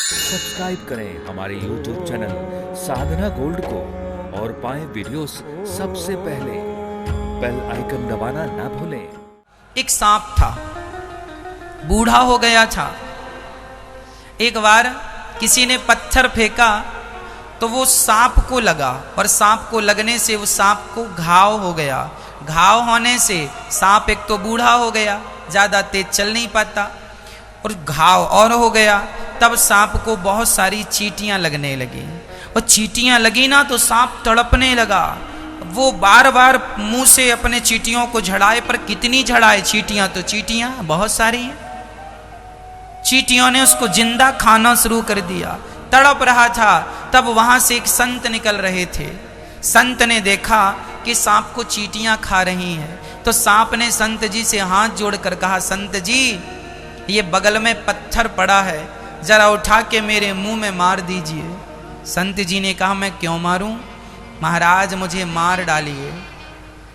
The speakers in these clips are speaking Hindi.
सब्सक्राइब करें हमारे YouTube चैनल साधना गोल्ड को और पाएं वीडियोस सबसे पहले। बेल आइकन दबाना ना भूलें। एक सांप था, बूढ़ा हो गया था। एक बार किसी ने पत्थर फेंका तो वो सांप को लगा और सांप को लगने से वो सांप को घाव हो गया। घाव होने से सांप एक तो बूढ़ा हो गया, ज़्यादा तेज चल नहीं पाता, और घाव और हो गया। तब सांप को बहुत सारी चींटियां लगने लगी और चींटियां लगी ना तो सांप तड़पने लगा। वो बार बार मुंह से अपने चींटियों को झड़ाए, पर कितनी झड़ाए, चींटियां तो चींटियां बहुत सारी हैं। चींटियों ने उसको जिंदा खाना शुरू कर दिया, तड़प रहा था। तब वहां से एक संत निकल रहे थे। संत ने देखा कि सांप को चींटियां खा रही हैं, तो सांप ने संत जी से हाथ जोड़कर कहा, संत जी ये बगल में पत्थर पड़ा है, जरा उठा के मेरे मुंह में मार दीजिए। संत जी ने कहा, मैं क्यों मारूं महाराज, मुझे मार डालिए,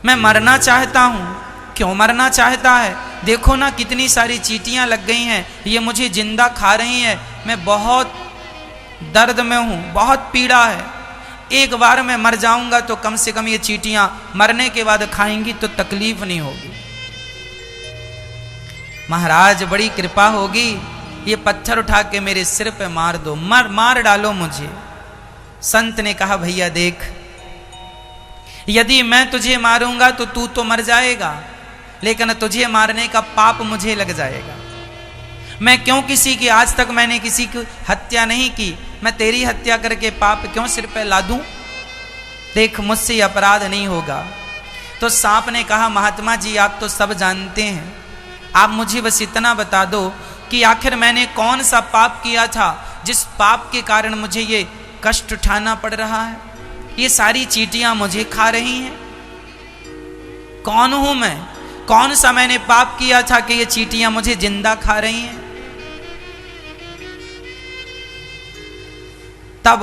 मैं मरना चाहता हूं। क्यों मरना चाहता है? देखो ना कितनी सारी चींटियां लग गई हैं, ये मुझे जिंदा खा रही हैं, मैं बहुत दर्द में हूं, बहुत पीड़ा है। एक बार मैं मर जाऊंगा तो कम से कम ये चींटियां मरने के बाद खाएंगी तो तकलीफ नहीं होगी। महाराज बड़ी कृपा होगी, ये पत्थर उठा के मेरे सिर पे मार दो, मार डालो मुझे। संत ने कहा, भैया देख, यदि मैं तुझे मारूंगा तो तू तो मर जाएगा, लेकिन तुझे मारने का पाप मुझे लग जाएगा। मैं क्यों किसी की, आज तक मैंने किसी की हत्या नहीं की, मैं तेरी हत्या करके पाप क्यों सिर पे ला दूं? देख मुझसे अपराध नहीं होगा। तो सांप ने कहा, महात्मा जी आप तो सब जानते हैं, आप मुझे बस इतना बता दो कि आखिर मैंने कौन सा पाप किया था जिस पाप के कारण मुझे ये कष्ट उठाना पड़ रहा है, ये सारी चींटियां मुझे खा रही हैं। कौन हूं मैं? कौन सा मैंने पाप किया था कि ये चींटियां मुझे जिंदा खा रही हैं? तब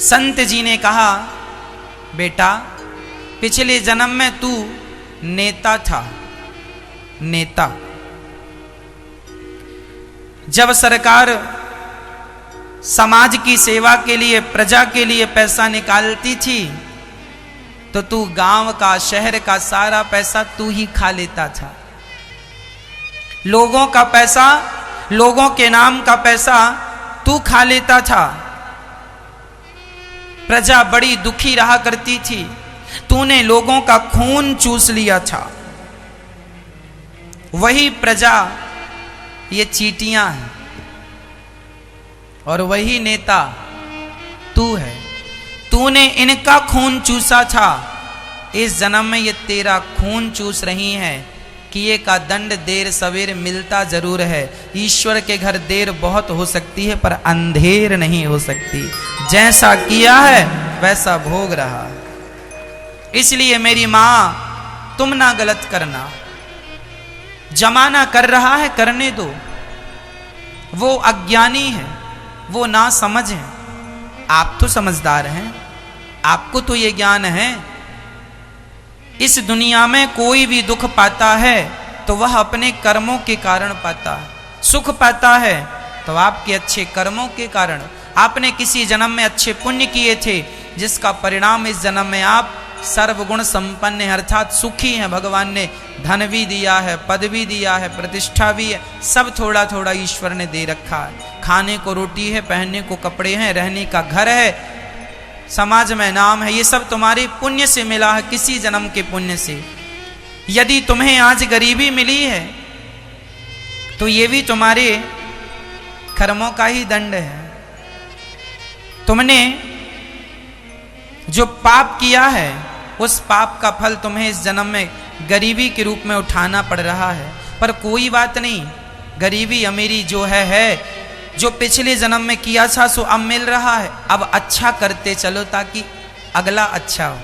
संत जी ने कहा, बेटा पिछले जन्म में तू नेता था, नेता। जब सरकार समाज की सेवा के लिए, प्रजा के लिए पैसा निकालती थी तो तू गांव का, शहर का सारा पैसा तू ही खा लेता था। लोगों का पैसा, लोगों के नाम का पैसा तू खा लेता था। प्रजा बड़ी दुखी रहा करती थी, तूने लोगों का खून चूस लिया था। वही प्रजा ये चींटियां हैं और वही नेता तू है। तूने इनका खून चूसा था, इस जन्म में ये तेरा खून चूस रही हैं। किए का दंड देर सवेर मिलता जरूर है। ईश्वर के घर देर बहुत हो सकती है पर अंधेर नहीं हो सकती। जैसा किया है वैसा भोग रहा है। इसलिए मेरी मां, तुम ना गलत करना, जमाना कर रहा है करने दो। वो अज्ञानी है, वो ना समझ है, आप तो समझदार हैं, आपको तो ये ज्ञान है। इस दुनिया में कोई भी दुख पाता है तो वह अपने कर्मों के कारण पाता है, सुख पाता है तो आपके अच्छे कर्मों के कारण। आपने किसी जन्म में अच्छे पुण्य किए थे जिसका परिणाम इस जन्म में आप सर्वगुण संपन्न है, अर्थात सुखी हैं। भगवान ने धन भी दिया है, पद भी दिया है, प्रतिष्ठा भी है, सब थोड़ा थोड़ा ईश्वर ने दे रखा है। खाने को रोटी है, पहनने को कपड़े हैं, रहने का घर है, समाज में नाम है, ये सब तुम्हारे पुण्य से मिला है, किसी जन्म के पुण्य से। यदि तुम्हें आज गरीबी मिली है तो ये भी तुम्हारे कर्मों का ही दंड है। तुमने जो पाप किया है उस पाप का फल तुम्हें इस जन्म में गरीबी के रूप में उठाना पड़ रहा है। पर कोई बात नहीं, गरीबी अमीरी जो है, जो पिछले जन्म में किया था सो अब मिल रहा है। अब अच्छा करते चलो ताकि अगला अच्छा हो।